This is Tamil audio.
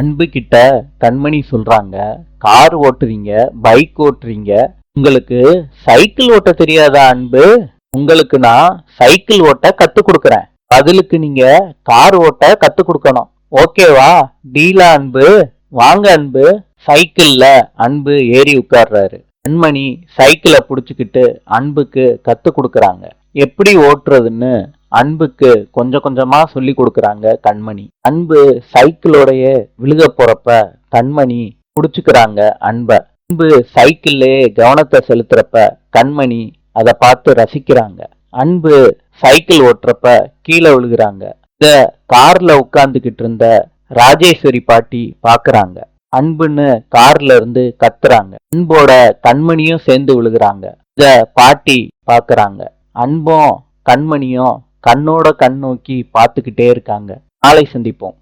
அன்பு கிட்ட கண்மணி சொல்றாங்க, கார் ஓட்டுறீங்க, பைக் ஓட்டுறீங்க, உங்களுக்கு சைக்கிள் ஓட்ட தெரியாதா அன்பு? உங்களுக்கு நான் சைக்கிள் ஓட்ட கத்து கொடுக்கறேன், பதிலுக்கு நீங்க கார் ஓட்ட கத்து கொடுக்கணும். ஓகேவா? டீலா அன்பு? வாங்க அன்பு. சைக்கிள்ல அன்பு ஏறி உட்கார்றாரு. கண்மணி சைக்கிளை புடிச்சுக்கிட்டு அன்புக்கு கத்து கொடுக்கறாங்க. எப்படி ஓட்டுறதுன்னு அன்புக்கு கொஞ்சம் கொஞ்சமா சொல்லி கொடுக்கறாங்க கண்மணி. அன்பு சைக்கிளோடைய விழுக போறப்ப கண்மணி புடிச்சுக்கிறாங்க அன்ப. அன்பு சைக்கிள்லயே கவனத்தை செலுத்துறப்ப கண்மணி அதை பார்த்து ரசிக்கிறாங்க. அன்பு சைக்கிள் ஓட்டுறப்ப கீழே விழுகிறாங்க. இத கார்ல உட்கார்ந்துகிட்டு இருந்த ராஜேஸ்வரி பாட்டி பாக்குறாங்க. அன்புன்னு கார்ல இருந்து கத்துறாங்க. அன்போட கண்மணியும் சேர்ந்து விழுகிறாங்க. இத பாட்டி பாக்குறாங்க. அன்பும் கண்மணியும் கண்ணோட கண் நோக்கி பார்த்துக்கிட்டே இருக்காங்க. நாளை சந்திப்போம்.